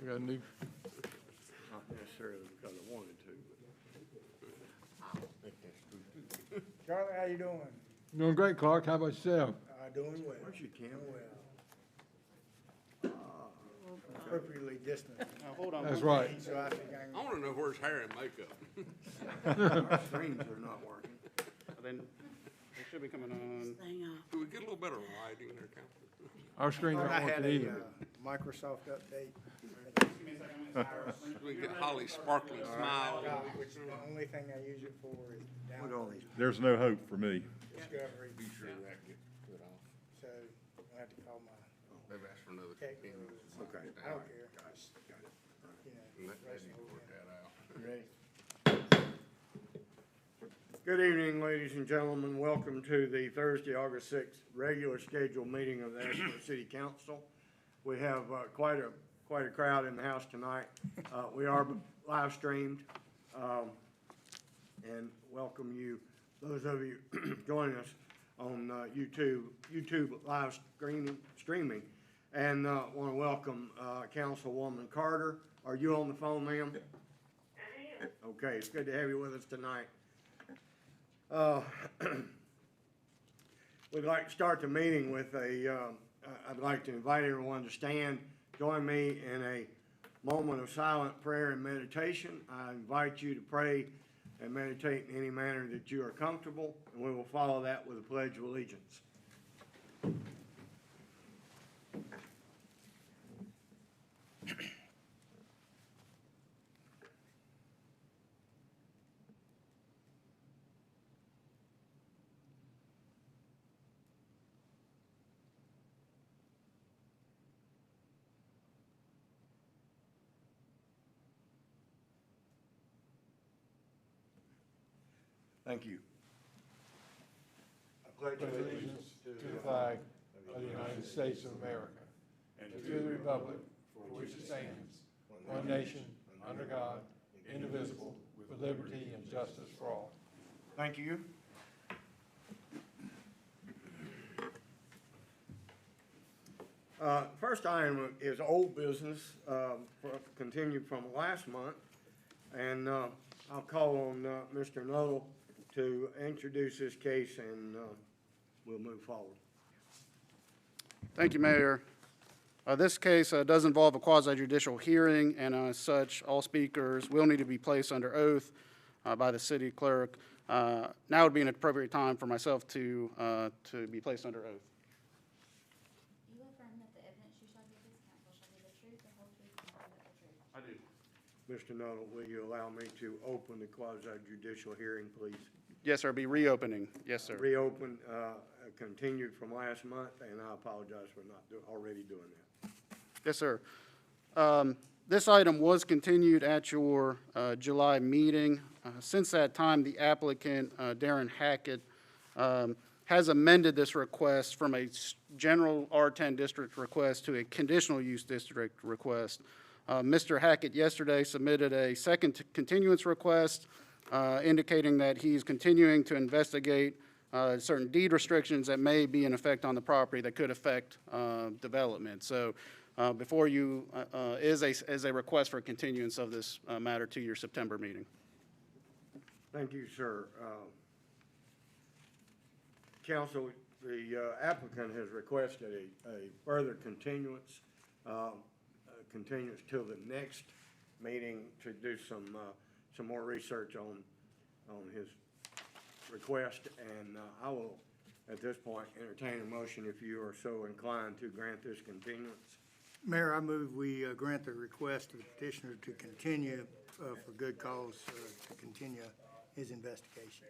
We got a new. Not necessarily because I wanted to, but I don't think that's true. Charlie, how you doing? Doing great, Clark. How about yourself? Doing well. Where's your camera? Well. Appropriately distant. Hold on. That's right. So I think I I want to know where's hair and makeup. Our screens are not working. Then they should be coming on. Do we get a little better lighting there, Council? Our screen's I not had working a either. Microsoft update. We get Holly's sparkling smile. Which the only thing I use it for is Look at all these. There's no hope for me. discovery. Be sure that gets put off. So I'll have to call my, They've asked for another Okay. 10 minutes. Okay. I don't care, Got it. you know. And they need to work that out. You ready? Good evening, ladies and gentlemen. Welcome to the Thursday, August 6th regular scheduled meeting of the Asheboro City Council. We have quite a crowd in the house tonight. We are live streamed, and welcome you, those of you joining us on YouTube live streaming. And want to welcome Councilwoman Carter. Are you on the phone, ma'am? I am. Okay, it's good to have you with us tonight. We'd like to start the meeting with I'd like to invite everyone to stand, join me in a moment of silent prayer and meditation. I invite you to pray and meditate in any manner that you are comfortable, and we will follow that with a pledge of allegiance. Thank you. I pledge Allegiance to the flag of the United States of America and to the republic for which it stands, one nation, under God, indivisible, with liberty and justice for all. Thank you. First item is old business, continued from last month, and I'll call on Mr. Nuttall to introduce this case, and we'll move forward. Thank you, Mayor. This case does involve a quasi-judicial hearing, and as such, all speakers will need to be placed under oath by the city clerk. Now would be an appropriate time for myself to be placed under oath. Do you affirm that the evidence you shall give this council shall be the truth, the whole truth, and nothing but the truth? I do. Mr. Nuttall, will you allow me to open the quasi-judicial hearing, please? Yes, sir. Be reopening. Yes, sir. Reopened, continued from last month, and I apologize for not already doing that. Yes, sir. This item was continued at your July meeting. Since that time, the applicant, Darren Hackett, has amended this request from a general R10 district request to a conditional use district request. Mr. Hackett yesterday submitted a second continuance request indicating that he's continuing to investigate certain deed restrictions that may be in effect on the property that could affect development. So before you is a request for continuance of this matter to your September meeting. Thank you, sir. Council, the applicant has requested a further continuance, till the next meeting to do some more research on his request, and I will, at this point, entertain a motion if you are so inclined to grant this continuance. Mayor, I move we grant the request of the petitioner to continue for good cause, to continue his investigation.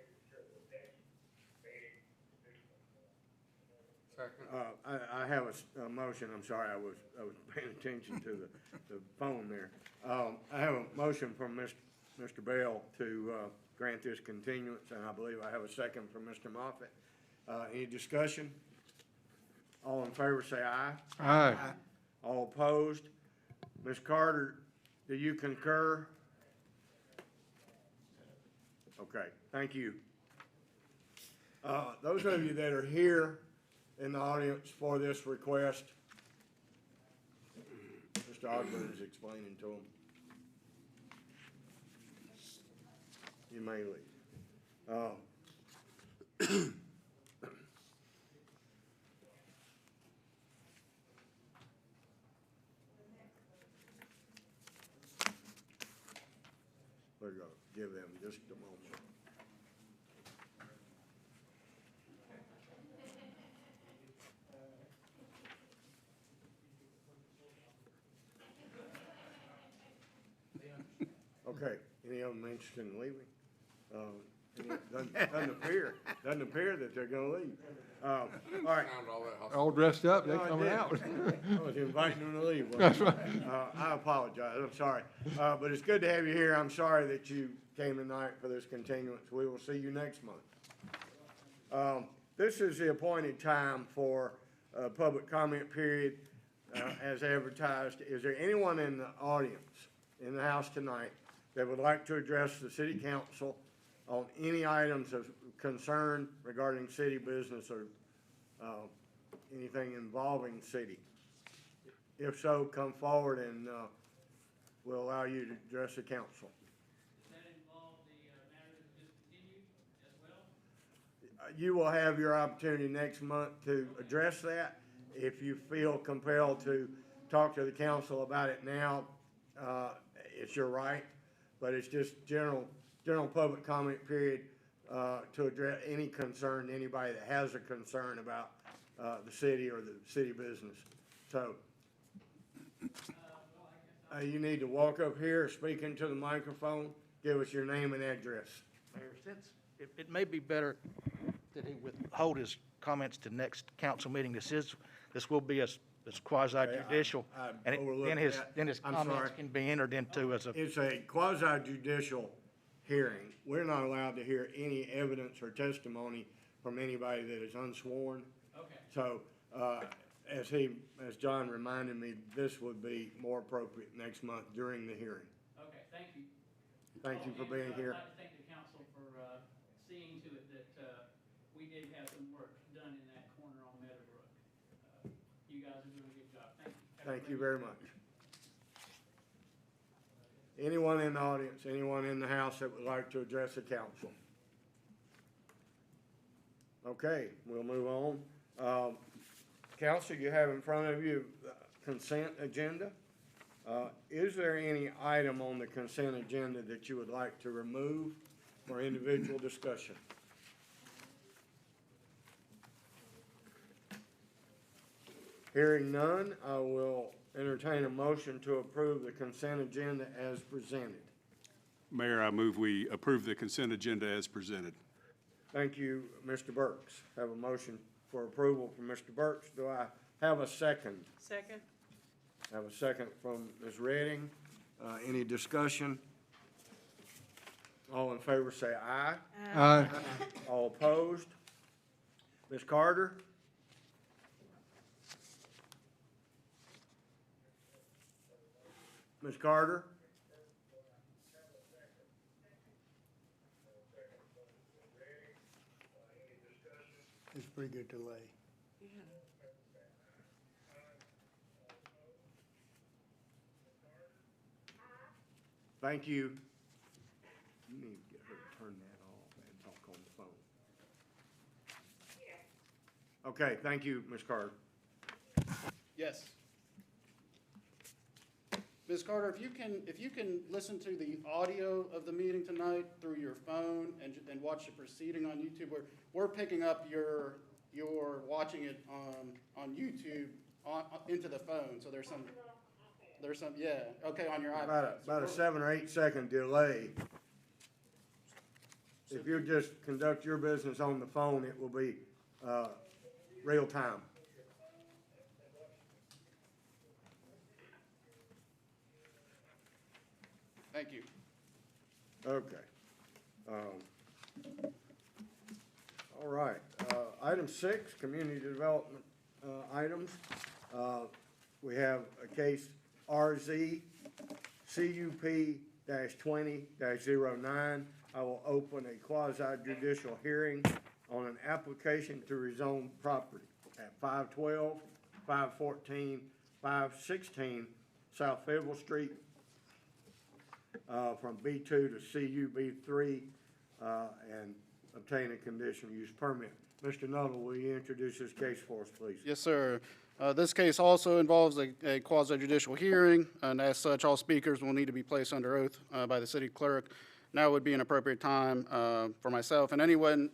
I have a motion, I'm sorry, I was paying attention to the phone there. I have a motion from Mr. Bell to grant this continuance, and I believe I have a second from Mr. Moffitt. Any discussion? All in favor say aye. Aye. All opposed? Ms. Carter, do you concur? Okay, thank you. Those of you that are here in the audience for this request, Mr. Mr. Osborne is explaining to them. You may leave. We're gonna give them just a moment. Okay, any of them interested in leaving? Doesn't appear that they're gonna leave. All right. Found all that hustle. All dressed up, they No, I coming didn't. out. I was inviting them to leave. That's right. I apologize, I'm sorry. But it's good to have you here. I'm sorry that you came tonight for this continuance. We will see you next month. This is the appointed time for public comment period as advertised. Is there anyone in the audience, in the house tonight, that would like to address the city council on any items of concern regarding city business or anything involving city? If so, come forward and we'll allow you to address the council. Does that involve the matter that was discontinued as well? You will have your opportunity next month to address that. If you feel compelled to talk to the council about it now, it's your right, but it's just general public comment period to address any concern, anybody that has a concern about the city or the city business. So, you need to walk up here, speak into the microphone, give us your name and address. Mayor, since it may be better that he withhold his comments to next council meeting. This will be as quasi judicial. I And overlooked then his that. I'm comments sorry. can be entered into as a, It's a quasi judicial hearing. We're not allowed to hear any evidence or testimony from anybody that is unsworn. Okay. So, as John reminded me, this would be more appropriate next month during the hearing. Okay, thank you. Thank you for And, being here. I'd like to thank the council for seeing to it that we did have some work done in that corner on Meadowbrook. You guys are doing a good job. Thank you. Have a Thank you great very much. Anyone in the audience, anyone in the house that would like to address the council? Okay, we'll move on. Council, you have in front of you the consent agenda. Is there any item on the consent agenda that you would like to remove for individual discussion? Hearing none, I will entertain a motion to approve the consent agenda as presented. Mayor, I move we approve the consent agenda as presented. Thank you, Mr. Burks. Have a motion for approval from Mr. Burks. Do I have a second? Second. Have a second from Ms. Redding. Any discussion? All in favor say aye. Aye. All opposed? Ms. Carter? Ms. Carter? It's a pretty good delay. Thank you. You need to get her to turn that off and talk on the phone. Okay, thank you, Ms. Carter. Yes. Ms. Carter, if you can listen to the audio of the meeting tonight through your phone and watch the proceeding on YouTube, we're picking up you're watching it on YouTube into the phone, so there's some, yeah, okay, on your iPad. About a 7 or 8 second delay. If you just conduct your business on the phone, it will be, real time. Thank you. Okay. All right, item 6, community development, items. We have a case RZ CUP-20-09. I will open a quasi judicial hearing on an application to rezone property at 512, 514, 516 South Fayetteville Street, from B2 to CUB3, and obtain a conditional use permit. Mr. Nuttall, will you introduce this case for us, please? Yes, sir. This case also involves a quasi-judicial hearing, and as such, all speakers will need to be placed under oath by the city clerk. Now would be an appropriate time for myself and anyone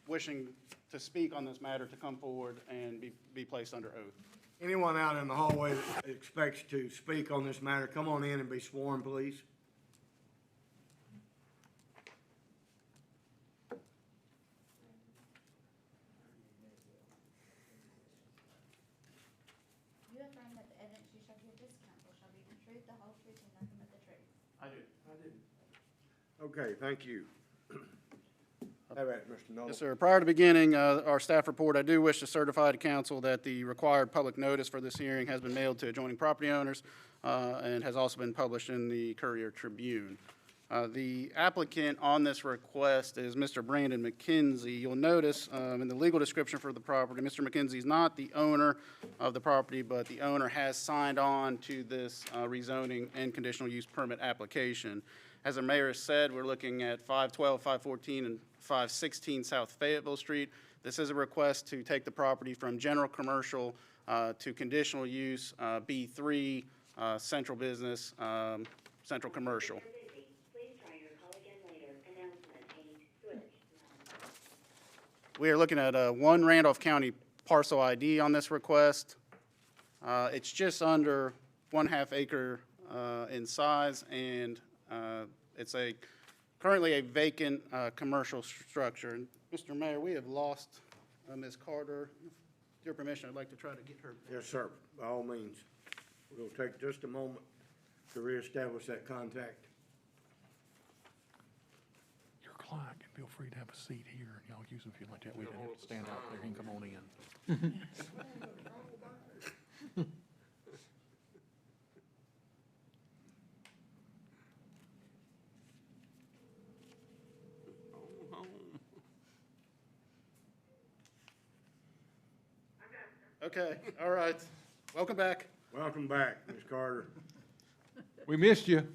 wishing to speak on this matter to come forward and be placed under oath. Anyone out in the hallway that expects to speak on this matter, come on in and be sworn, please. You affirm that the evidence you shall give this council shall be the truth, the whole truth, and nothing but the truth. I do. Okay, thank you. Have at it, Mr. Nuttall. Yes, sir. Prior to beginning our staff report, I do wish to certify to council that the required public notice for this hearing has been mailed to adjoining property owners and has also been published in the Courier Tribune. The applicant on this request is Mr. Brandon McKenzie. You'll notice in the legal description for the property, Mr. McKenzie is not the owner of the property, but the owner has signed on to this rezoning and conditional use permit application. As the mayor said, we're looking at 512, 514, and 516 South Fayetteville Street. This is a request to take the property from general commercial to conditional use, B3, central business, central commercial. Please try your call again later. Announcement 8 switch. We are looking at 1 Randolph County parcel ID on this request. It's just under 1/2 acre in size, and it's currently a vacant commercial structure. And Mr. Mayor, we have lost Ms. Carter. With your permission, I'd like to try to get her. Yes, sir, by all means. We'll take just a moment to reestablish that contact. Your client can feel free to have a seat here, and y'all use them if you like that. We don't have to stand out there. He can come on in. Okay, all right. Welcome back. Welcome back, Ms. Carter. We missed you.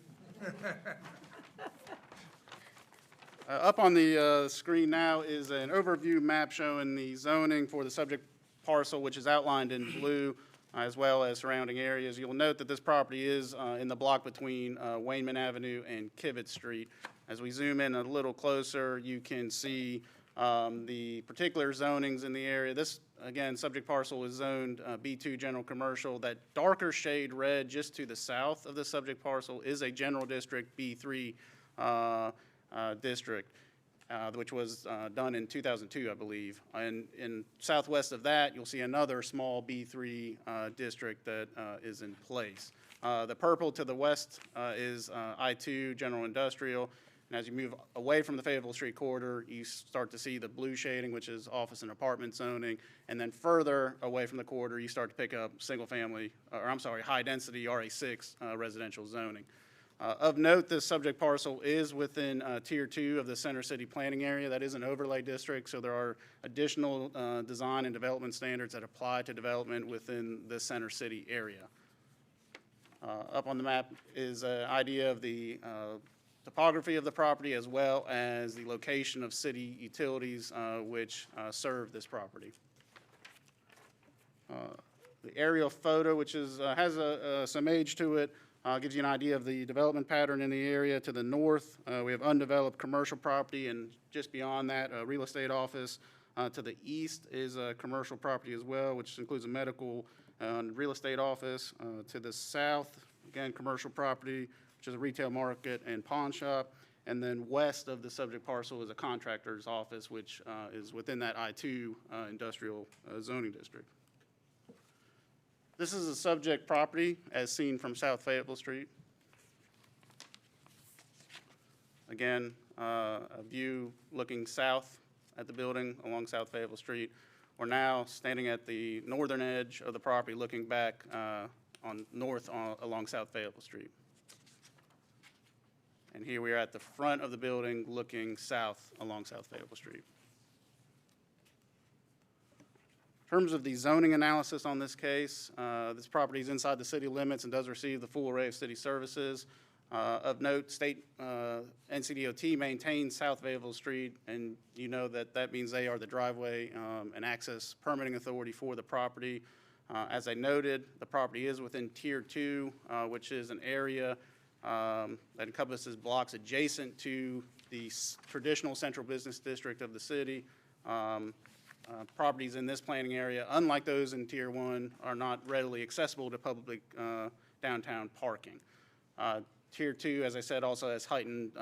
Up on the screen now is an overview map showing the zoning for the subject parcel, which is outlined in blue, as well as surrounding areas. You'll note that this property is in the block between Wayman Avenue and Kivett Street. As we zoom in a little closer, you can see the particular zonings in the area. This, again, subject parcel is zoned B2 general commercial. That darker shade red just to the south of the subject parcel is a general district B3 district, which was done in 2002, I believe. And in southwest of that, you'll see another small B3 district that is in place. The purple to the west is I2 general industrial. And as you move away from the Fayetteville Street corridor, you start to see the blue shading, which is office and apartment zoning. And then further away from the corridor, you start to pick up high-density RA6 residential zoning. Of note, this subject parcel is within Tier 2 of the Center City Planning Area. That is an overlay district, so there are additional design and development standards that apply to development within the Center City area. Up on the map is an idea of the topography of the property, as well as the location of city utilities which serve this property. The aerial photo, which has some age to it, gives you an idea of the development pattern in the area. To the north, we have undeveloped commercial property, and just beyond that, a real estate office. To the east is a commercial property as well, which includes a medical and real estate office. To the south, again, commercial property, which is a retail market and pawn shop. And then west of the subject parcel is a contractor's office, which is within that I2 industrial zoning district. This is a subject property as seen from South Fayetteville Street. Again, a view looking south at the building along South Fayetteville Street. We're now standing at the northern edge of the property looking back along South Fayetteville Street. And here we are at the front of the building looking south along South Fayetteville Street. In terms of the zoning analysis on this case, this property is inside the city limits and does receive the full array of city services. Of note, state NCDOT maintains South Vayville Street, and you know that means they are the driveway and access permitting authority for the property. As I noted, the property is within Tier 2, which is an area that encompasses blocks adjacent to the traditional central business district of the city. Properties in this planning area, unlike those in Tier 1, are not readily accessible to public downtown parking. Tier 2, as I said, also has heightened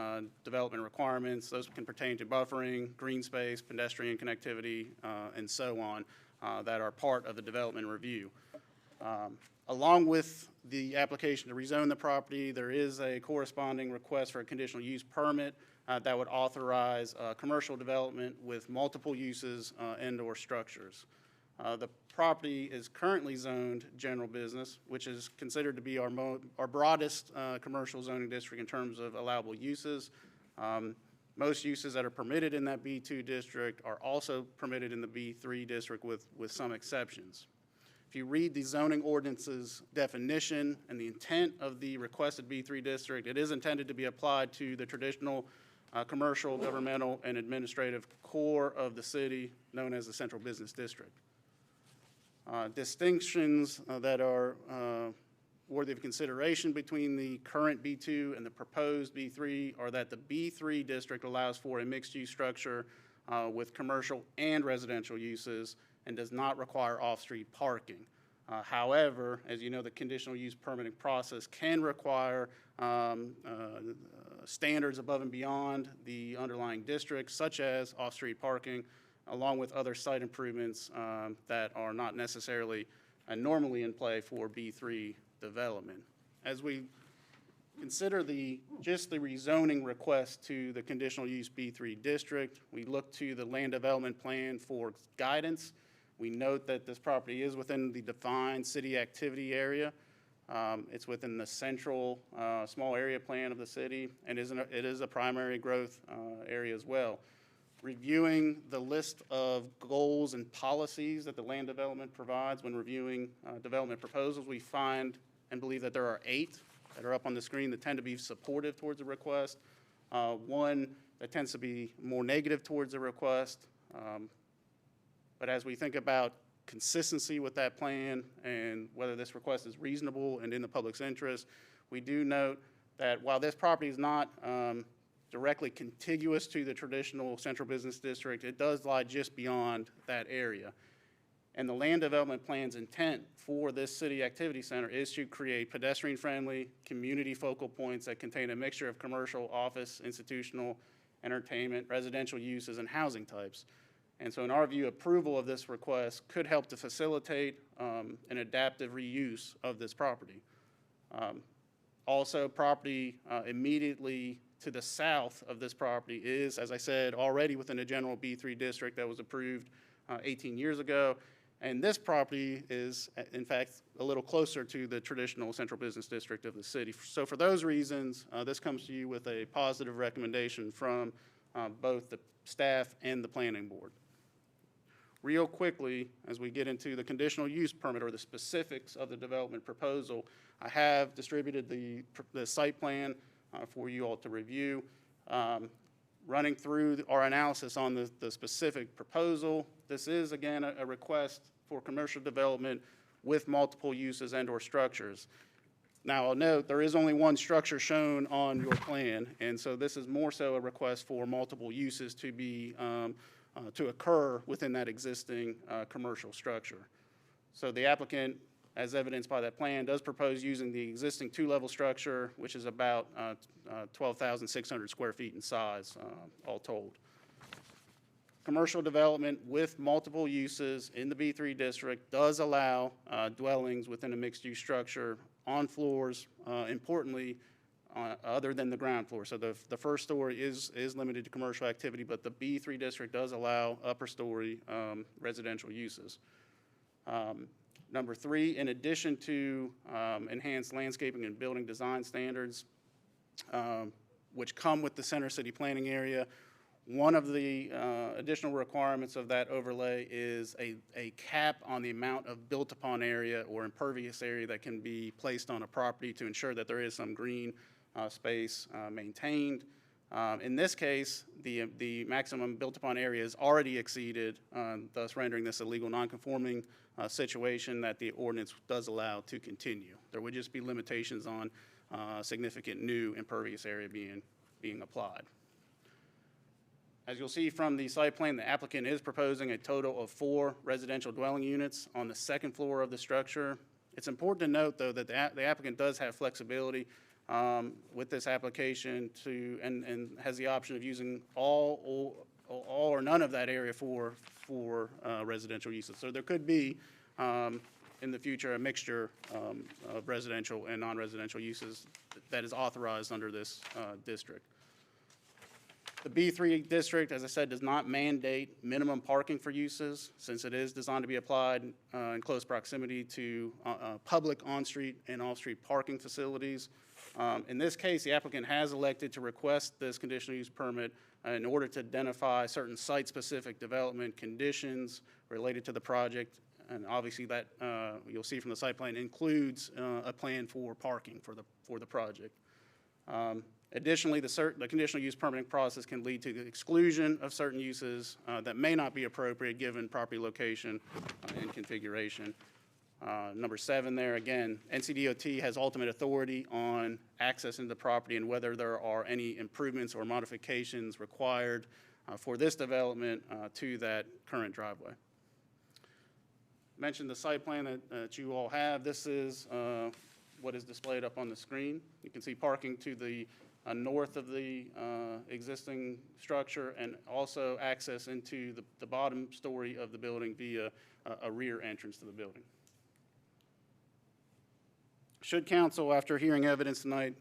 development requirements. Those can pertain to buffering, green space, pedestrian connectivity, and so on, that are part of the development review. Along with the application to rezone the property, there is a corresponding request for a conditional use permit that would authorize commercial development with multiple uses and/or structures. The property is currently zoned general business, which is considered to be our broadest commercial zoning district in terms of allowable uses. Most uses that are permitted in that B2 district are also permitted in the B3 district with some exceptions. If you read the zoning ordinance's definition and the intent of the requested B3 district, it is intended to be applied to the traditional commercial, governmental, and administrative core of the city known as the central business district. Distinctions that are worthy of consideration between the current B2 and the proposed B3 are that the B3 district allows for a mixed-use structure with commercial and residential uses and does not require off-street parking. However, as you know, the conditional use permitting process can require standards above and beyond the underlying district, such as off-street parking, along with other site improvements that are not necessarily normally in play for B3 development. As we consider just the rezoning request to the conditional use B3 district, we look to the land development plan for guidance. We note that this property is within the defined city activity area. It's within the central small area plan of the city, and it is a primary growth area as well. Reviewing the list of goals and policies that the land development provides when reviewing development proposals, we find and believe that there are 8 that are up on the screen that tend to be supportive towards the request. One that tends to be more negative towards the request. But as we think about consistency with that plan and whether this request is reasonable and in the public's interest, we do note that while this property is not directly contiguous to the traditional central business district, it does lie just beyond that area. And the land development plan's intent for this city activity center is to create pedestrian-friendly community focal points that contain a mixture of commercial, office, institutional, entertainment, residential uses, and housing types. And so in our view, approval of this request could help to facilitate an adaptive reuse of this property. Also, property immediately to the south of this property is, as I said, already within a general B3 district that was approved 18 years ago. And this property is, in fact, a little closer to the traditional central business district of the city. So for those reasons, this comes to you with a positive recommendation from both the staff and the planning board. Real quickly, as we get into the conditional use permit or the specifics of the development proposal, I have distributed the site plan for you all to review. Running through our analysis on the specific proposal, this is, again, a request for commercial development with multiple uses and/or structures. Now, I'll note there is only one structure shown on your plan, and so this is more so a request for multiple uses to be to occur within that existing commercial structure. So the applicant, as evidenced by that plan, does propose using the existing 2-level structure, which is about 12,600 square feet in size, all told. Commercial development with multiple uses in the B3 district does allow dwellings within a mixed-use structure on floors, importantly, other than the ground floor. So the first story is limited to commercial activity, but the B3 district does allow upper story residential uses. Number 3, in addition to enhanced landscaping and building design standards, which come with the center city planning area, One of the additional requirements of that overlay is a cap on the amount of built-upon area or impervious area that can be placed on a property to ensure that there is some green space maintained. In this case, the maximum built-upon area is already exceeded, thus rendering this a legal nonconforming situation that the ordinance does allow to continue. There would just be limitations on significant new impervious area being applied. As you'll see from the site plan, the applicant is proposing a total of 4 residential dwelling units on the second floor of the structure. It's important to note, though, that the applicant does have flexibility with this application and has the option of using all or none of that area for residential uses. So there could be, in the future, a mixture of residential and non-residential uses that is authorized under this district. The B3 district, as I said, does not mandate minimum parking for uses, since it is designed to be applied in close proximity to public on-street and off-street parking facilities. In this case, the applicant has elected to request this conditional use permit in order to identify certain site-specific development conditions related to the project. And obviously that, you'll see from the site plan, includes a plan for parking for the project. Additionally, the conditional use permitting process can lead to the exclusion of certain uses that may not be appropriate given property location and configuration. Number 7 there, again, NCDOT has ultimate authority on access into the property and whether there are any improvements or modifications required for this development to that current driveway. Mentioned the site plan that you all have. This is what is displayed up on the screen. You can see parking to the north of the existing structure and also access into the bottom story of the building via a rear entrance to the building. Should council, after hearing evidence tonight,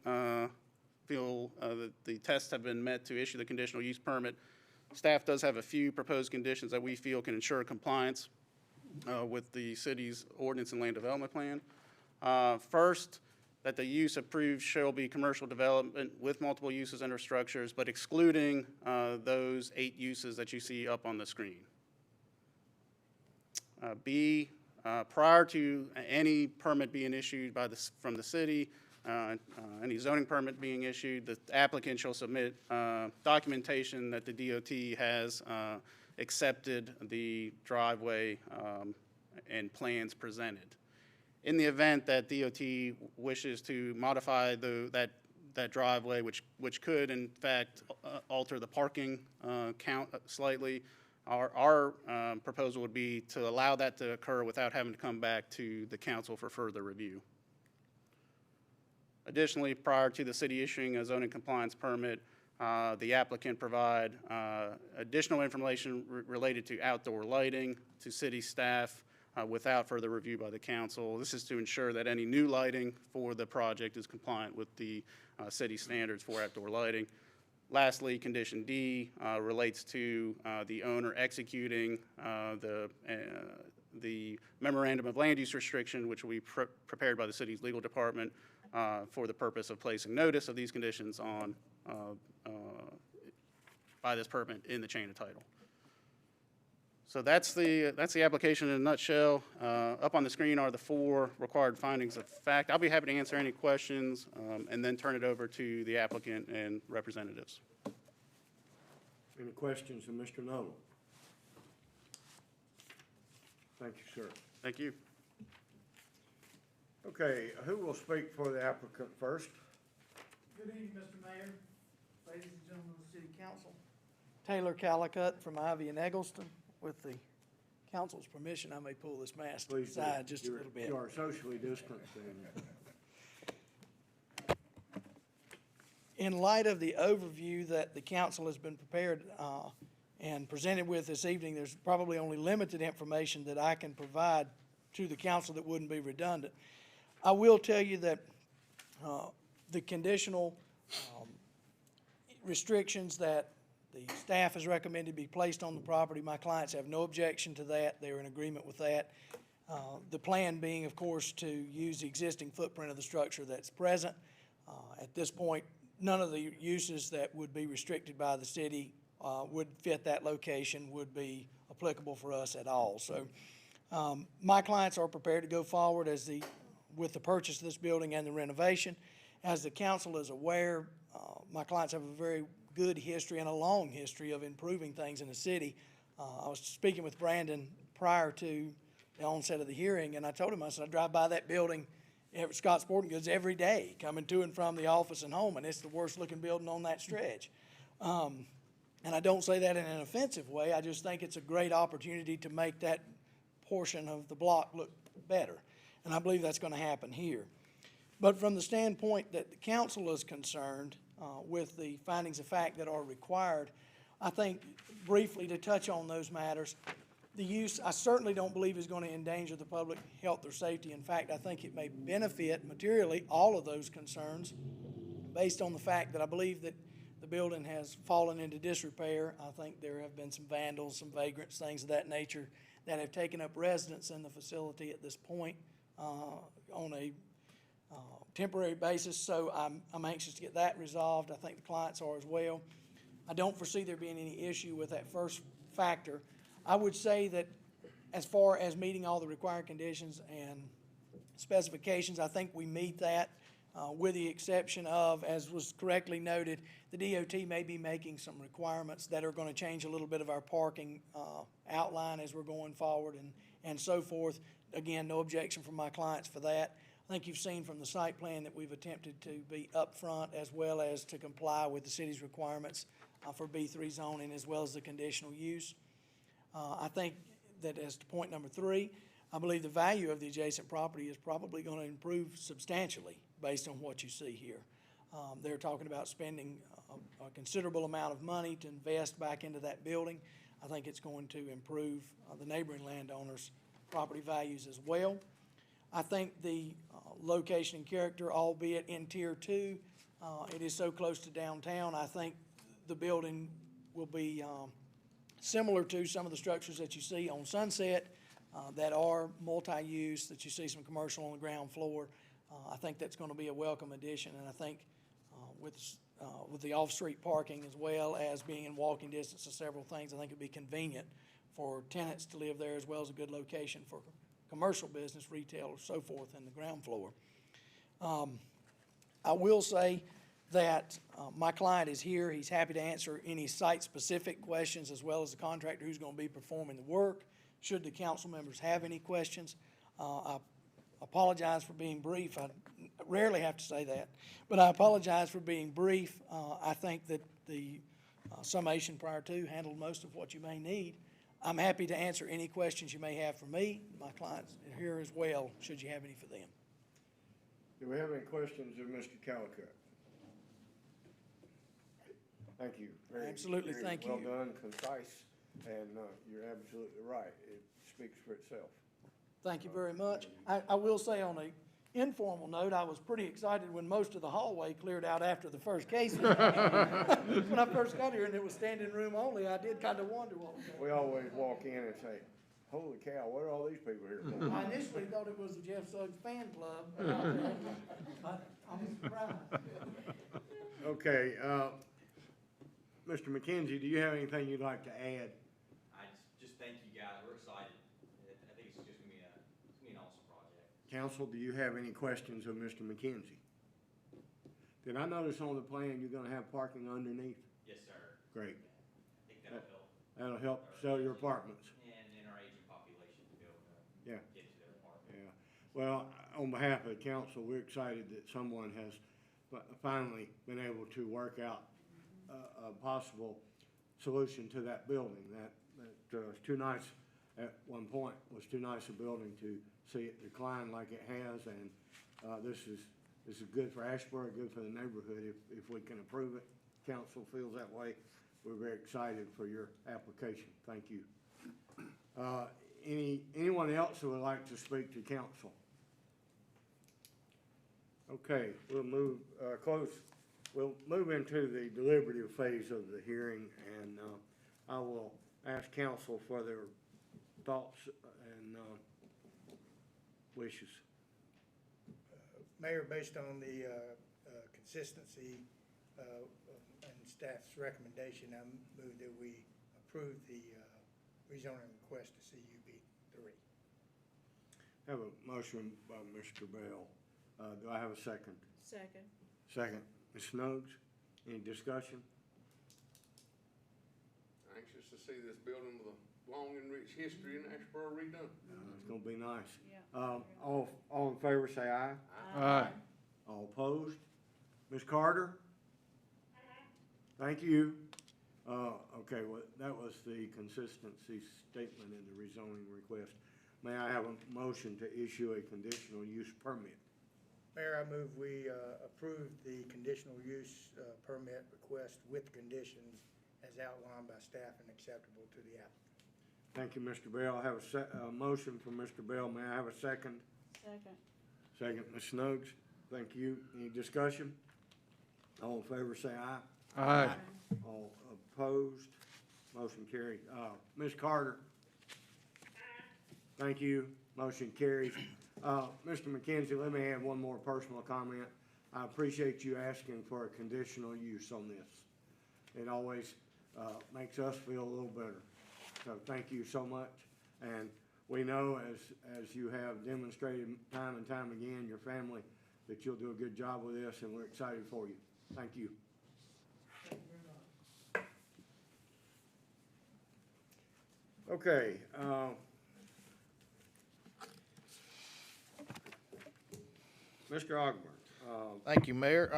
feel that the tests have been met to issue the conditional use permit, staff does have a few proposed conditions that we feel can ensure compliance with the city's ordinance and land development plan. First, that the use approved shall be commercial development with multiple uses and or structures, but excluding those 8 uses that you see up on the screen. B, prior to any permit being issued from the city, any zoning permit being issued, the applicant shall submit documentation that the DOT has accepted the driveway and plans presented. In the event that DOT wishes to modify that driveway, which could in fact alter the parking count slightly, our proposal would be to allow that to occur without having to come back to the council for further review. Additionally, prior to the city issuing a zoning compliance permit, the applicant provide additional information related to outdoor lighting to city staff without further review by the council. This is to ensure that any new lighting for the project is compliant with the city standards for outdoor lighting. Lastly, condition D relates to the owner executing the memorandum of land use restriction, which will be prepared by the city's legal department for the purpose of placing notice of these conditions on by this permit in the chain of title. So that's the application in a nutshell. Up on the screen are the 4 required findings of fact. I'll be happy to answer any questions and then turn it over to the applicant and representatives. Any questions of Mr. Nolan? Thank you, sir. Thank you. Okay, who will speak for the applicant first? Good evening, Mr. Mayor, ladies and gentlemen of the City Council. Taylor Callicutt from Ivy and Eggleston. With the council's permission, I may pull this mask to the side just a little bit. You are socially distant. In light of the overview that the council has been prepared and presented with this evening, there's probably only limited information that I can provide to the council that wouldn't be redundant. I will tell you that the conditional restrictions that the staff has recommended be placed on the property, my clients have no objection to that. They're in agreement with that. The plan being, of course, to use the existing footprint of the structure that's present. At this point, none of the uses that would be restricted by the city would fit that location would be applicable for us at all. So my clients are prepared to go forward with the purchase of this building and the renovation. As the council is aware, my clients have a very good history and a long history of improving things in the city. I was speaking with Brandon prior to the onset of the hearing, and I told him, I said, I drive by that building at Scott Sporting Goods every day, coming to and from the office and home, and it's the worst-looking building on that stretch. And I don't say that in an offensive way. I just think it's a great opportunity to make that portion of the block look better. And I believe that's going to happen here. But from the standpoint that the council is concerned with the findings of fact that are required, I think briefly to touch on those matters, the use, I certainly don't believe is going to endanger the public health or safety. In fact, I think it may benefit materially all of those concerns based on the fact that I believe that the building has fallen into disrepair. I think there have been some vandals, some vagrants, things of that nature that have taken up residence in the facility at this point on a temporary basis. So I'm anxious to get that resolved. I think the clients are as well. I don't foresee there being any issue with that first factor. I would say that as far as meeting all the required conditions and specifications, I think we meet that. With the exception of, as was correctly noted, the DOT may be making some requirements that are going to change a little bit of our parking outline as we're going forward and so forth. Again, no objection from my clients for that. I think you've seen from the site plan that we've attempted to be upfront as well as to comply with the city's requirements for B3 zoning as well as the conditional use. I think that as to point number 3, I believe the value of the adjacent property is probably going to improve substantially based on what you see here. They're talking about spending a considerable amount of money to invest back into that building. I think it's going to improve the neighboring landowners' property values as well. I think the location and character, albeit in Tier 2, it is so close to downtown, I think the building will be similar to some of the structures that you see on Sunset that are multi-use, that you see some commercial on the ground floor. I think that's going to be a welcome addition, and I think with the off-street parking as well as being in walking distance of several things, I think it'd be convenient for tenants to live there as well as a good location for commercial business, retail, or so forth in the ground floor. I will say that my client is here. He's happy to answer any site-specific questions as well as the contractor who's going to be performing the work. Should the council members have any questions, I apologize for being brief. I rarely have to say that, but I apologize for being brief. I think that the summation prior to handled most of what you may need. I'm happy to answer any questions you may have for me. My clients are here as well, should you have any for them. Do we have any questions of Mr. Callicutt? Thank you. Absolutely, thank you. Well done, concise, and you're absolutely right. It speaks for itself. Thank you very much. I will say on an informal note, I was pretty excited when most of the hallway cleared out after the first case. When I first got here and it was standing room only, I did kind of wonder what was going on. We always walk in and say, holy cow, what are all these people here for? I initially thought it was the Jeff Suggs fan club, but I'm surprised. Okay, Mr. McKenzie, do you have anything you'd like to add? I just thank you guys. We're excited. I think it's just gonna be an awesome project. Council, do you have any questions of Mr. McKenzie? Did I notice on the plan you're gonna have parking underneath? Yes, sir. Great. I think that'll help. That'll help sell your apartments. And our aging population to be able to Yeah. get to their apartment. Yeah. Well, on behalf of the council, we're excited that someone has finally been able to work out a possible solution to that building. That was too nice at one point, was too nice a building to see it decline like it has, and this is good for Asheboro, good for the neighborhood if we can approve it. Council feels that way. We're very excited for your application. Thank you. Anyone else who would like to speak to council? Okay, we'll move We'll move into the deliberative phase of the hearing, and I will ask council for their thoughts and wishes. Mayor, based on the consistency and staff's recommendation, I move that we approve the rezoning request to CUB 3. Have a motion by Mr. Bell. Do I have a second? Second. Second. Ms. Snuggs, any discussion? Anxious to see this building with a long and rich history in Asheboro redone. It's gonna be nice. Yeah. All in favor, say aye. Aye. All opposed? Ms. Carter? Thank you. Okay, well, that was the consistency statement in the rezoning request. May I have a motion to issue a conditional use permit? Mayor, I move we approve the conditional use permit request with conditions as outlined by staff and acceptable to the applicant. Thank you, Mr. Bell. I have a motion from Mr. Bell. May I have a second? Second. Second, Ms. Snuggs. Thank you. Any discussion? All in favor, say aye. Aye. All opposed? Motion carried. Ms. Carter? Thank you. Motion carries. Mr. McKenzie, let me add one more personal comment. I appreciate you asking for a conditional use on this. It always makes us feel a little better. So thank you so much. And we know, as you have demonstrated time and time again, your family, that you'll do a good job with this, and we're excited for you. Thank you. Okay. Mr. Ogburn, Thank you, Mayor.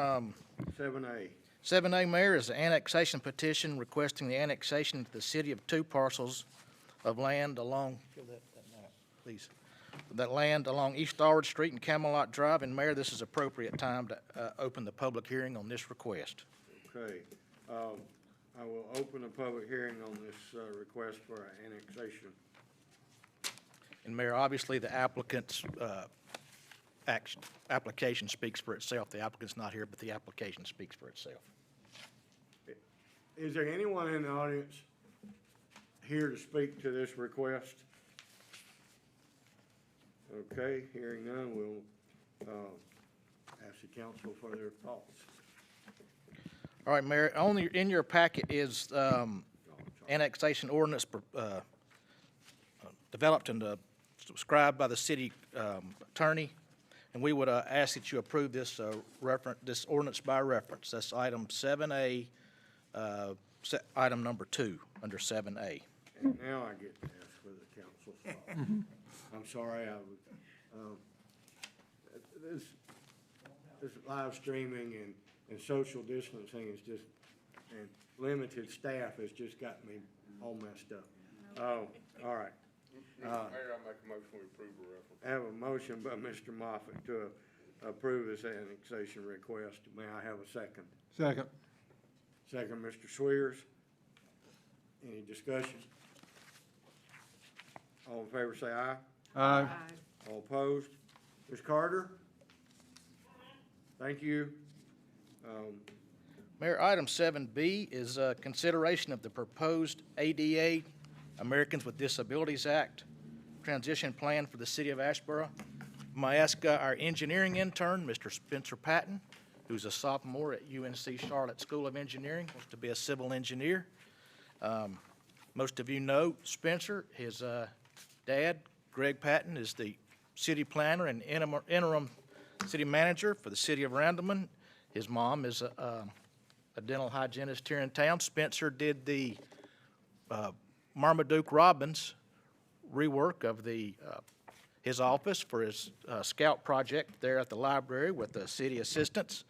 7A. 7A, Mayor, is the annexation petition requesting the annexation into the city of 2 parcels of land along, give that map, please. That land along East Allred Street and Camelot Drive. And Mayor, this is appropriate time to open the public hearing on this request. Okay. I will open a public hearing on this request for annexation. And Mayor, obviously, the applicant's application speaks for itself. The applicant's not here, but the application speaks for itself. Is there anyone in the audience here to speak to this request? Okay, hearing none, we'll ask the council for their thoughts. All right, Mayor, in your packet is annexation ordinance developed and subscribed by the city attorney, and we would ask that you approve this this ordinance by reference. That's item 7A, item number 2 under 7A. And now I get to ask for the council's thoughts. I'm sorry, this live streaming and social distancing is just, and limited staff has just got me all messed up. Oh, all right. Mr. Mayor, I make a motion we approve the reference. I have a motion by Mr. Moffett to approve this annexation request. May I have a second? Second. Second, Mr. Swears. Any discussion? All in favor, say aye. Aye. All opposed? Ms. Carter? Thank you. Mayor, item 7B is consideration of the proposed ADA, Americans with Disabilities Act, transition plan for the city of Asheboro. I'm going to ask our engineering intern, Mr. Spencer Patton, who's a sophomore at UNC Charlotte School of Engineering, wants to be a civil engineer. Most of you know Spencer. His dad, Greg Patton, is the city planner and interim city manager for the city of Randleman. His mom is a dental hygienist here in town. Spencer did the Marmaduke Robbins rework of his office for his scout project there at the library with the city assistants.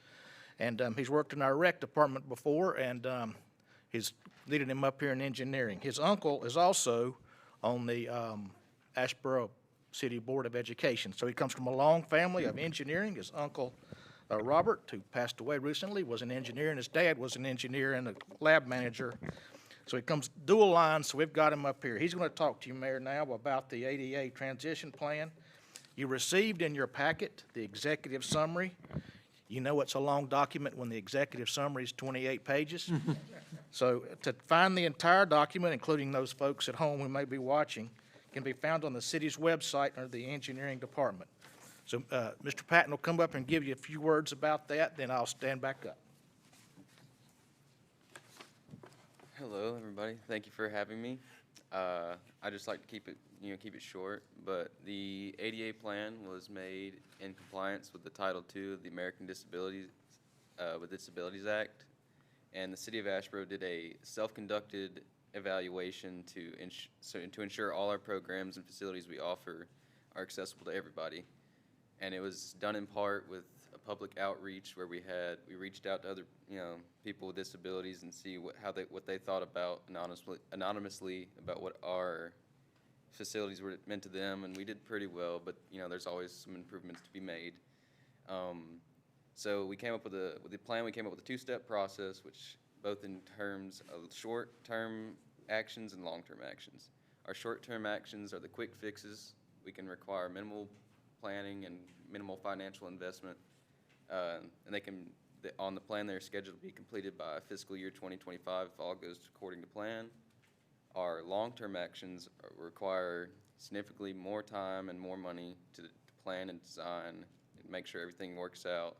And he's worked in our rec department before, and he's leading him up here in engineering. His uncle is also on the Asheboro City Board of Education. So he comes from a long family of engineering. His uncle, Robert, who passed away recently, was an engineer, and his dad was an engineer and a lab manager. So he comes dual line, so we've got him up here. He's going to talk to you, Mayor, now about the ADA transition plan. You received in your packet the executive summary. You know it's a long document when the executive summary is 28 pages. So to find the entire document, including those folks at home who may be watching, can be found on the city's website under the engineering department. So Mr. Patton will come up and give you a few words about that, then I'll stand back up. Hello, everybody. Thank you for having me. I just like to keep it short, but the ADA plan was made in compliance with the Title II of the American Disabilities Act, and the City of Asheboro did a self-conducted evaluation to ensure all our programs and facilities we offer are accessible to everybody. And it was done in part with a public outreach where we reached out to other people with disabilities and see what they thought about anonymously about what our facilities were meant to them, and we did pretty well, but there's always some improvements to be made. So we came up with the plan. We came up with a two-step process, which both in terms of short-term actions and long-term actions. Our short-term actions are the quick fixes. We can require minimal planning and minimal financial investment, and on the plan they're scheduled to be completed by fiscal year 2025 if all goes according to plan. Our long-term actions require significantly more time and more money to plan and design and make sure everything works out.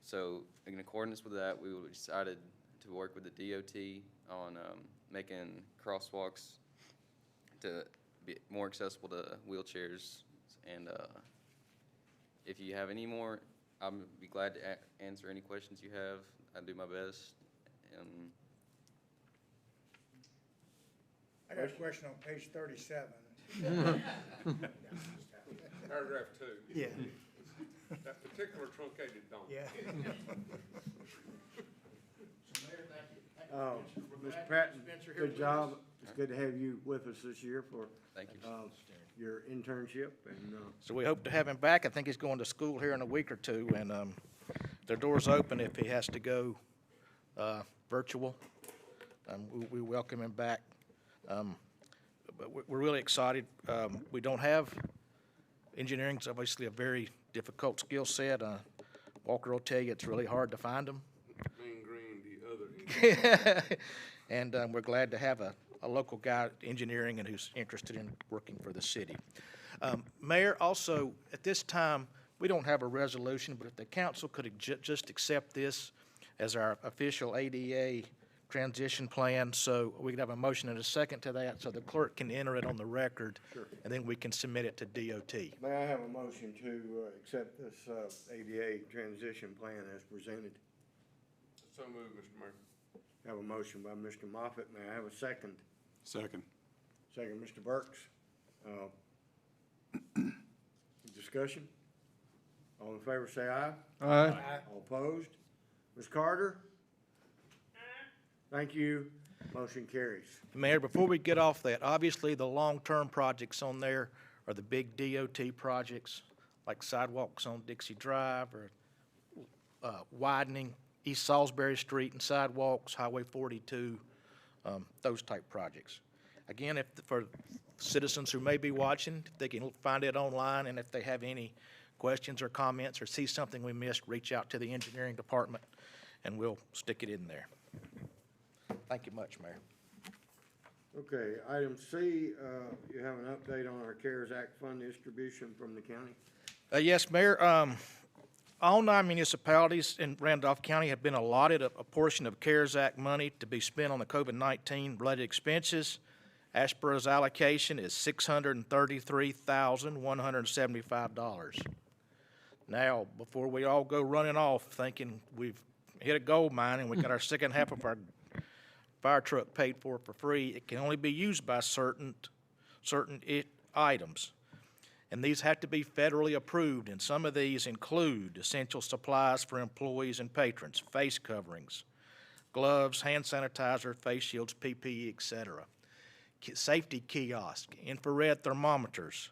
So in accordance with that, we decided to work with the DOT on making crosswalks to be more accessible to wheelchairs. And if you have any more, I'll be glad to answer any questions you have. I'll do my best. I got a question on page 37. Paragraph 2. Yeah. That particular truncated don't. Yeah. Mr. Patton, good job. It's good to have you with us this year for Thank you. Your internship. And So we hope to have him back. I think he's going to school here in a week or two, and the door's open if he has to go virtual. We welcome him back. But we're really excited. We don't have engineering. It's obviously a very difficult skill set. Walker will tell you it's really hard to find them. Mean Green, the other. And we're glad to have a local guy engineering and who's interested in working for the city. Mayor, also, at this time, we don't have a resolution, but if the council could just accept this as our official ADA transition plan, so we could have a motion and a second to that, so the clerk can enter it on the record. Sure. And then we can submit it to DOT. may I have a motion to accept this ADA transition plan as presented? So moved, Mr. Mayor. Have a motion by Mr. Moffitt. May I have a second? Second. Second, Mr. Burks. Discussion? All in favor say aye. Aye. All opposed? Ms. Carter? Thank you. Motion carries. Mayor, before we get off that, obviously the long-term projects on there are the big DOT projects, like sidewalks on Dixie Drive or widening East Salisbury Street and sidewalks, Highway 42, those type projects. Again, for citizens who may be watching, they can find it online, and if they have any questions or comments or see something we missed, reach out to the engineering department, and we'll stick it in there. Thank you much, Mayor. Okay, item C, you have an update on our CARES Act fund distribution from the county? Yes, Mayor. All 9 municipalities in Randolph County have been allotted a portion of CARES Act money to be spent on the COVID-19 related expenses. Asheboro's allocation is $633,175. Now, before we all go running off thinking we've hit a gold mine and we got our second half of our fire truck paid for free, it can only be used by certain items. And these have to be federally approved, and some of these include essential supplies for employees and patrons, face coverings, gloves, hand sanitizer, face shields, PPE, etc. Safety kiosk, infrared thermometers,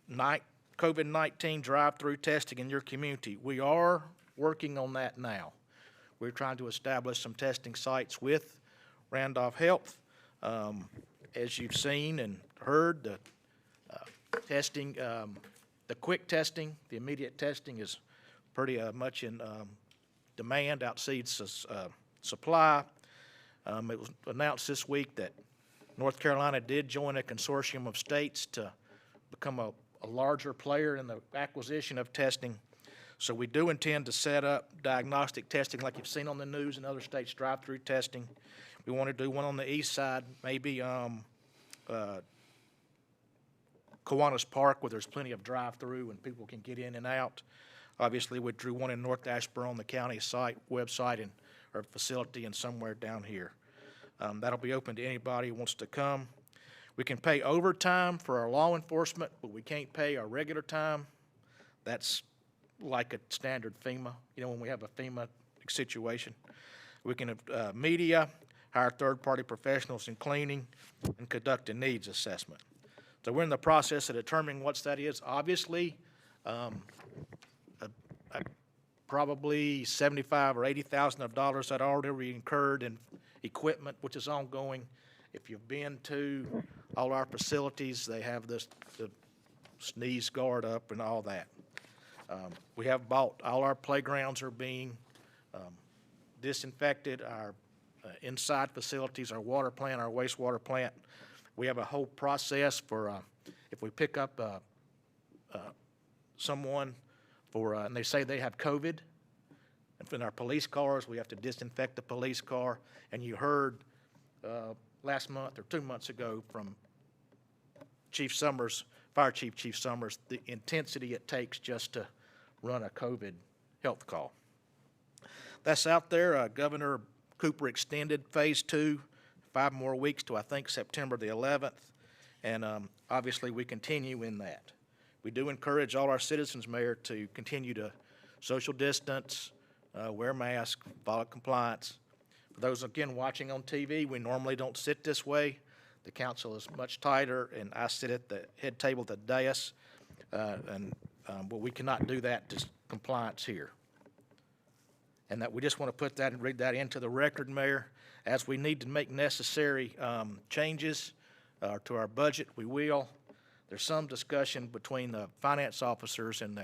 COVID-19 drive-through testing in your community. We are working on that now. We're trying to establish some testing sites with Randolph Health. As you've seen and heard, the testing, the quick testing, the immediate testing is pretty much in demand, exceeds supply. It was announced this week that North Carolina did join a consortium of states to become a larger player in the acquisition of testing. So we do intend to set up diagnostic testing like you've seen on the news in other states, drive-through testing. We want to do one on the east side, maybe Kiwanis Park, where there's plenty of drive-through and people can get in and out. Obviously, we drew one in North Asheboro on the county site, website, and or facility, and somewhere down here. That'll be open to anybody who wants to come. We can pay overtime for our law enforcement, but we can't pay our regular time. That's like a standard FEMA, when we have a FEMA situation. We can have media, hire third-party professionals in cleaning, and conduct a needs assessment. So we're in the process of determining what that is. Obviously, probably $75,000 or $80,000 of dollars that are already incurred in equipment, which is ongoing. If you've been to all our facilities, they have the sneeze guard up and all that. We have bought, all our playgrounds are being disinfected, our inside facilities, our water plant, our wastewater plant. We have a whole process for if we pick up someone and they say they have COVID, and in our police cars, we have to disinfect the police car. And you heard last month or 2 months ago from Chief Summers, Fire Chief Summers, the intensity it takes just to run a COVID health call. That's out there. Governor Cooper extended Phase 2, 5 more weeks to, I think, September the 11th. And obviously, we continue in that. We do encourage all our citizens, Mayor, to continue to social distance, wear masks, follow compliance. For those, again, watching on TV, we normally don't sit this way. The council is much tighter, and I sit at the head table at the dais, but we cannot do that to compliance here. And that we just want to put that and read that into the record, Mayor. As we need to make necessary changes to our budget, we will. There's some discussion between the finance officers and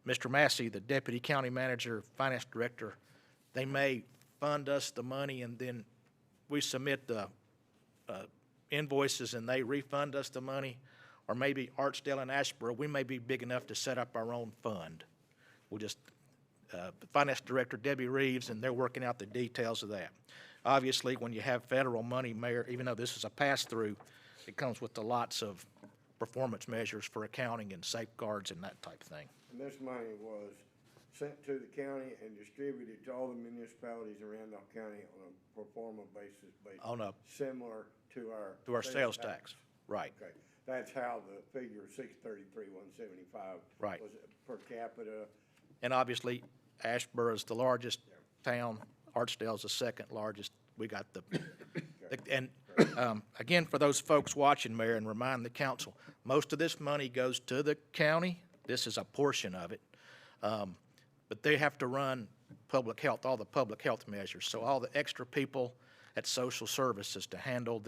Mr. Massey, the Deputy County Manager, Finance Director. They may fund us the money, and then we submit the invoices and they refund us the money. Or maybe Archdale and Asheboro, we may be big enough to set up our own fund. We'll just, the Finance Director, Debbie Reeves, and they're working out the details of that. Obviously, when you have federal money, Mayor, even though this is a pass-through, it comes with lots of performance measures for accounting and safeguards and that type of thing. And this money was sent to the county and distributed to all the municipalities in Randolph County on a pro forma basis, similar to our sales tax. Right. Okay, that's how the figure 633,175 right. was per capita. And obviously, Asheboro is the largest town. Archdale is the second largest. We got again, for those folks watching, Mayor, and remind the council, most of this money goes to the county. This is a portion of it. But they have to run public health, all the public health measures. So all the extra people at social services to handle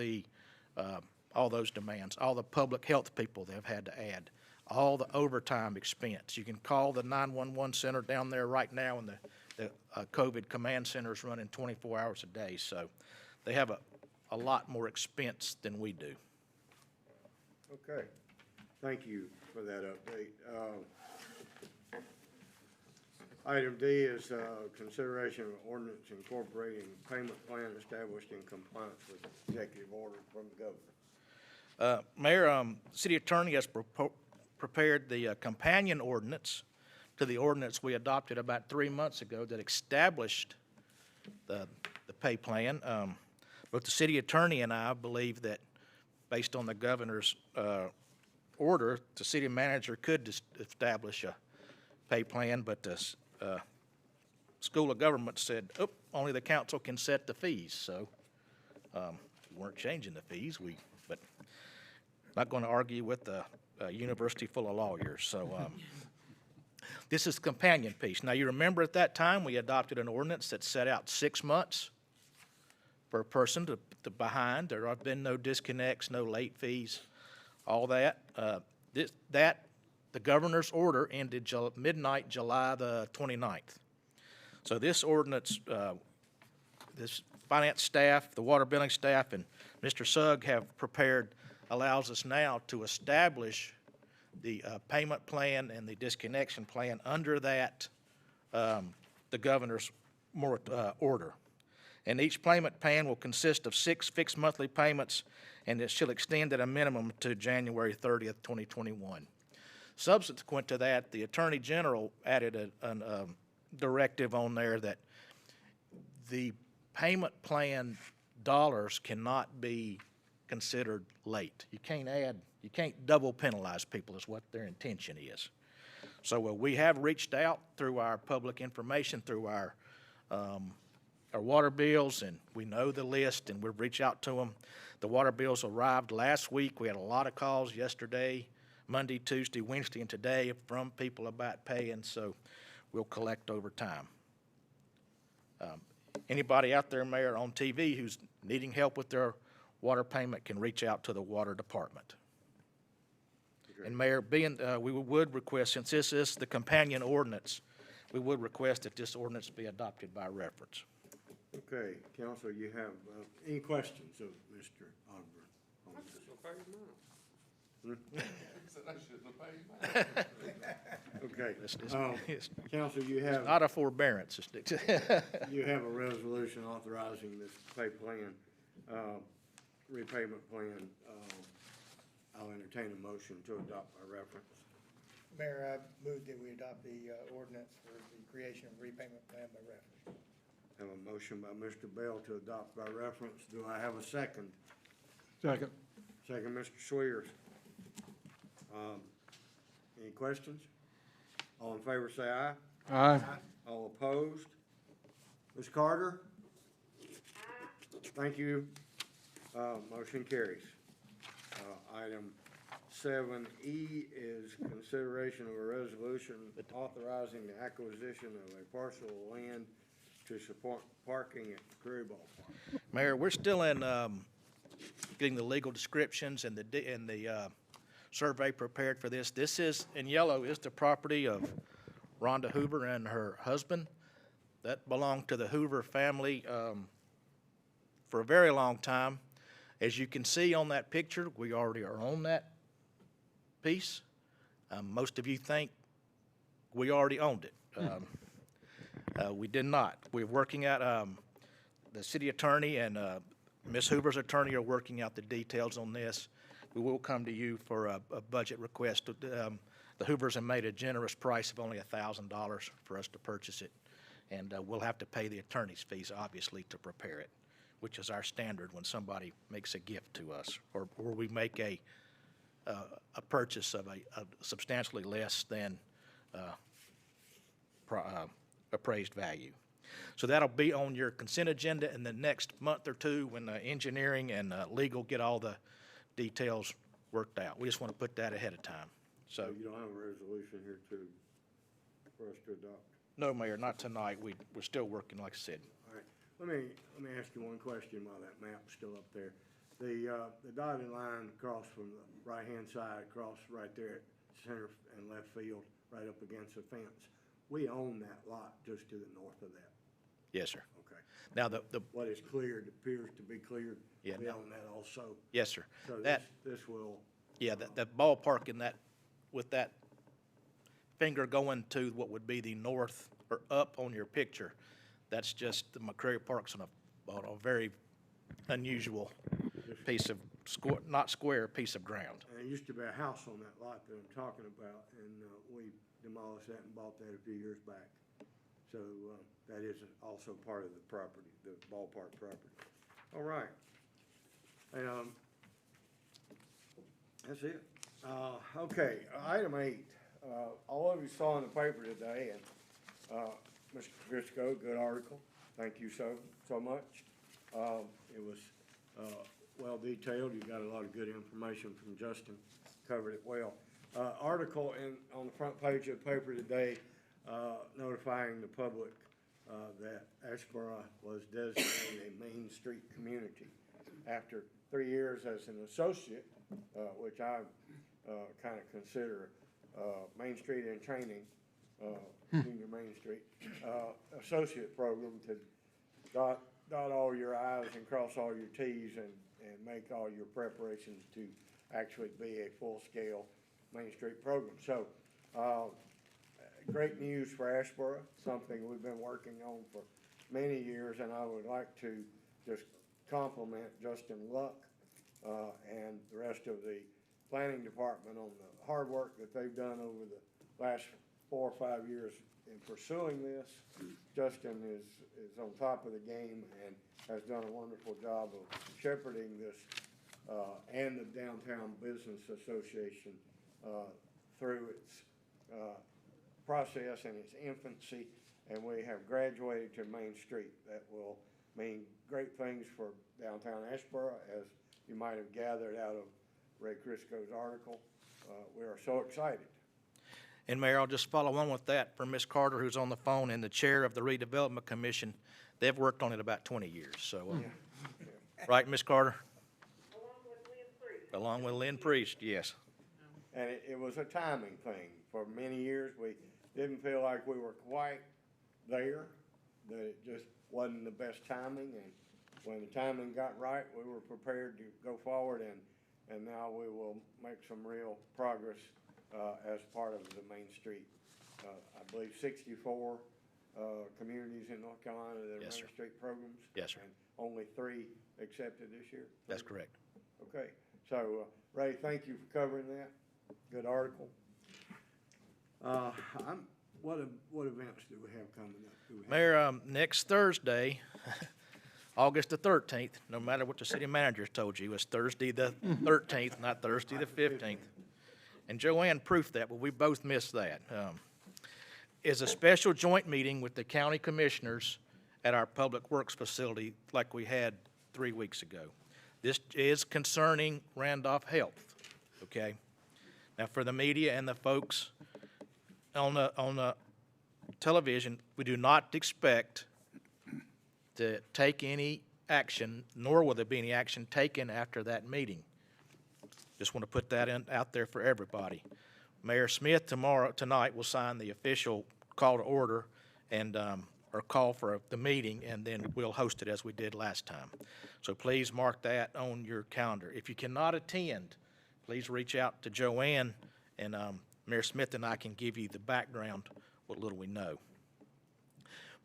all those demands, all the public health people they've had to add, all the overtime expense. You can call the 911 center down there right now, and the COVID command center is running 24 hours a day. So they have a lot more expense than we do. Okay. Thank you for that update. Item D is consideration of ordinance incorporating payment plan established in compliance with executive order from the governor. Mayor, City Attorney has prepared the companion ordinance to the ordinance we adopted about 3 months ago that established the pay plan. Both the City Attorney and I believe that based on the governor's order, the city manager could establish a pay plan, but the School of Government said, oh, only the council can set the fees. So we weren't changing the fees. But not going to argue with the university full of lawyers. So this is the companion piece. Now, you remember at that time we adopted an ordinance that set out 6 months for a person to behind. There have been no disconnects, no late fees, all that. The governor's order ended midnight, July the 29th. So this ordinance, this finance staff, the water billing staff, and Mr. Sugg have prepared, allows us now to establish the payment plan and the disconnection plan under that, the governor's order. And each payment plan will consist of 6 fixed monthly payments, and it shall extend at a minimum to January 30th, 2021. Subsequent to that, the Attorney General added a directive on there that the payment plan dollars cannot be considered late. You can't double penalize people is what their intention is. So we have reached out through our public information, through our water bills, and we know the list, and we've reached out to them. The water bills arrived last week. We had a lot of calls yesterday, Monday, Tuesday, Wednesday, and today from people about paying, so we'll collect over time. Anybody out there, Mayor, on TV who's needing help with their water payment can reach out to the Water Department. Okay. And Mayor, we would request, since this is the companion ordinance, we would request that this ordinance be adopted by reference. Okay, Council, you have any questions of Mr. Ogburn on this? I shouldn't have paid mine. Okay, Council, you have. Not a forbearance. You have a resolution authorizing this pay plan, repayment plan. I'll entertain a motion to adopt by reference. Mayor, I move that we adopt the ordinance for the creation of repayment plan by reference. Have a motion by Mr. Bell to adopt by reference. Do I have a second? Second. Second, Mr. Swears. Any questions? All in favor say aye. Aye. All opposed? Ms. Carter? Thank you. Motion carries. Item 7E is consideration of a resolution authorizing the acquisition of a parcel of land to support parking at the Curry Ballpark. Mayor, we're still in getting the legal descriptions and the survey prepared for this. This is, in yellow, is the property of Rhonda Hoover and her husband. That belonged to the Hoover family for a very long time. As you can see on that picture, we already are on that piece. Most of you think we already owned it. We did not. We're working out, the city attorney and Ms. Hoover's attorney are working out the details on this. We will come to you for a budget request. The Hoovers have made a generous price of only $1,000 for us to purchase it. And we'll have to pay the attorney's fees, obviously, to prepare it, which is our standard when somebody makes a gift to us or we make a purchase of a substantially less than appraised value. So that'll be on your consent agenda in the next month or two when engineering and legal get all the details worked out. We just want to put that ahead of time. So you don't have a resolution here for us to adopt? No, Mayor, not tonight. We're still working, like I said. All right. Let me ask you one question while that map's still up there. The dotted line across from the right-hand side, across right there at center and left field, right up against the fence. We own that lot just to the north of that. Yes, sir. Okay. Now, what is cleared appears to be cleared. Yeah, we own that also. Yes, sir. So this will. Yeah, that ballpark in that, with that finger going to what would be the north or up on your picture, that's just the McCrary Park's on a very unusual piece of not square piece of ground. And there used to be a house on that lot that I'm talking about, and we demolished that and bought that a few years back. So that is also part of the property, the ballpark property. All right. That's it. Okay, item 8. All of you saw in the paper today, and Mr. Crisco, good article. Thank you so much. It was well detailed. You got a lot of good information from Justin. Covered it well. Article on the front page of the paper today notifying the public that Asheboro was designated a Main Street community. After 3 years as an associate, which I kind of consider Main Street in training, Junior Main Street, associate program to dot all your I's and cross all your T's and make all your preparations to actually be a full-scale Main Street program. So, great news for Asheboro, something we've been working on for many years, and I would like to just compliment Justin Luck and the rest of the planning department on the hard work that they've done over the last 4 or 5 years in pursuing this. Justin is on top of the game and has done a wonderful job of shepherding this and the Downtown Business Association through its process and its infancy, and we have graduated to Main Street. That will mean great things for downtown Asheboro, as you might have gathered out of Ray Crisco's article. We are so excited. And Mayor, I'll just follow on with that for Ms. Carter, who's on the phone, and the chair of the Redevelopment Commission. They've worked on it about 20 years, so, right, Ms. Carter? Along with Lynn Priest, yes. And it was a timing thing. For many years, we didn't feel like we were quite there, that it just wasn't the best timing, and when the timing got right, we were prepared to go forward, and now we will make some real progress as part of the Main Street. I believe 64 communities in North Carolina that are Yes, Main sir. Street programs. Yes, sir. And only 3 accepted this year. That's correct. Okay, so Ray, thank you for covering that. Good article. What events do we have coming up? Mayor, next Thursday, August the 13th, no matter what the city manager told you, it's Thursday the 13th, not Thursday the 15th. And Joanne proofed that, but we both missed that. Is a special joint meeting with the county commissioners at our Public Works facility like we had 3 weeks ago. This is concerning Randolph Health, okay? Now, for the media and the folks on the television, we do not expect to take any action, nor will there be any action taken after that meeting. Just want to put that out there for everybody. Mayor Smith tonight will sign the official call to order and or call for the meeting, and then we'll host it as we did last time. So please mark that on your calendar. If you cannot attend, please reach out to Joanne, and Mayor Smith and I can give you the background, what little we know.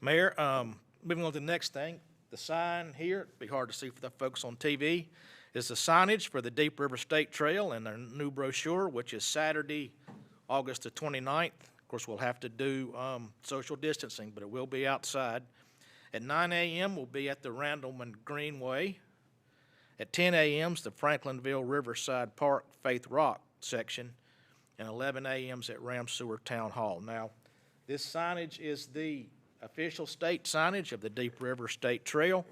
Mayor, moving on to the next thing, the sign here, it'd be hard to see for the folks on TV, is the signage for the Deep River State Trail and their new brochure, which is Saturday, August the 29th. Of course, we'll have to do social distancing, but it will be outside. At 9 a.m., we'll be at the Randleman Greenway. At 10 a.m. is the Franklinville Riverside Park Faith Rock section, and 11 a.m. is at Ramseur Town Hall. Now, this signage is the official state signage of the Deep River State Trail.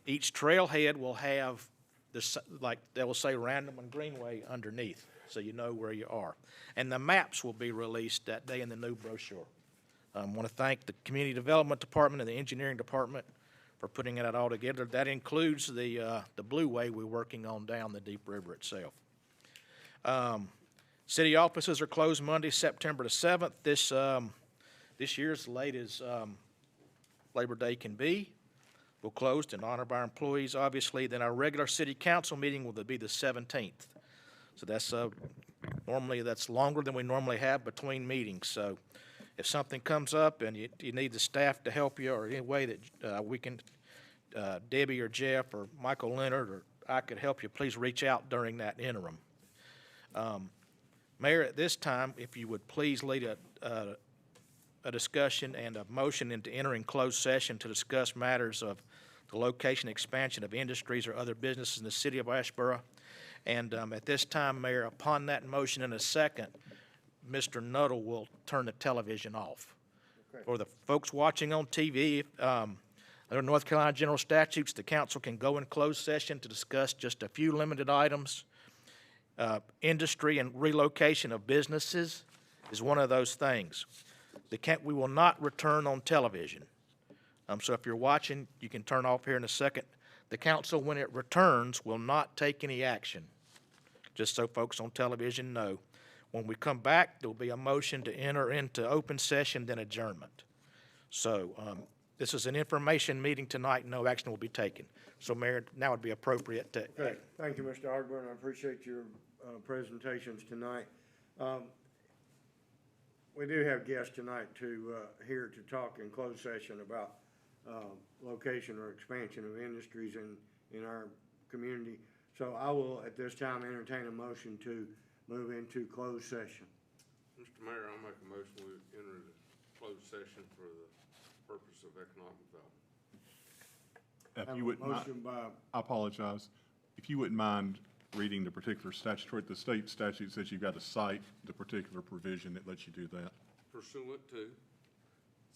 Each trailhead will have this, like they will say Randleman Greenway underneath, so you know where you are. And the maps will be released that day in the new brochure. I want to thank the Community Development Department and the Engineering Department for putting it all together. That includes the Blue Way we're working on down the Deep River itself. City offices are closed Monday, September the 7th. This year's late as Labor Day can be. We'll close in honor of our employees, obviously. Then our regular city council meeting will be the 17th. So that's normally that's longer than we normally have between meetings. So if something comes up and you need the staff to help you, or any way that we can, Debbie or Jeff or Michael Leonard or I could help you, please reach out during that interim. Mayor, at this time, if you would please lead a discussion and a motion into entering closed session to discuss matters of the location expansion of industries or other businesses in the city of Asheboro. And at this time, Mayor, upon that motion in a second, Mr. Nuttall will turn the television off. Okay. For the folks watching on TV, under North Carolina General Statutes, the council can go in closed session to discuss just a few limited items. Industry and relocation of businesses is one of those things. We will not return on television. So if you're watching, you can turn off here in a second. The council, when it returns, will not take any action, just so folks on television know. When we come back, there will be a motion to enter into open session, then adjournment. So this is an information meeting tonight. No action will be taken. So, Mayor, now would be appropriate to... Great. Thank you, Mr. Ogburn. I appreciate your presentations tonight. We do have guests tonight here to talk in closed session about location or expansion of industries in our community. So I will, at this time, entertain a motion to move into closed session. Mr. Mayor, I'll make a motion we enter the closed session for the purpose of economic development. If you wouldn't mind, Motion by, I apologize. If you wouldn't mind reading the particular statutory, the state statute says you've got to cite the particular provision that lets you do that. Pursuant to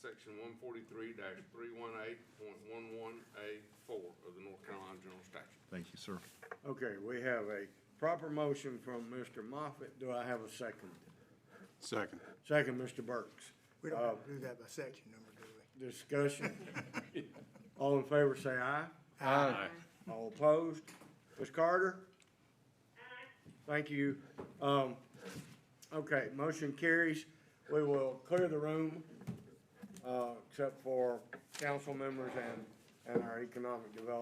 section 143-318.11A4 of the North Carolina General Statute. Thank you, sir. okay, we have a proper motion from Mr. Moffitt. Do I have a second? Second. Second, Mr. Burks. We don't have to do that by section number, do we? Discussion. All in favor, say aye. Aye. All opposed? Ms. Carter? Thank you. Okay, motion carries. We will clear the room, except for council members and our economic development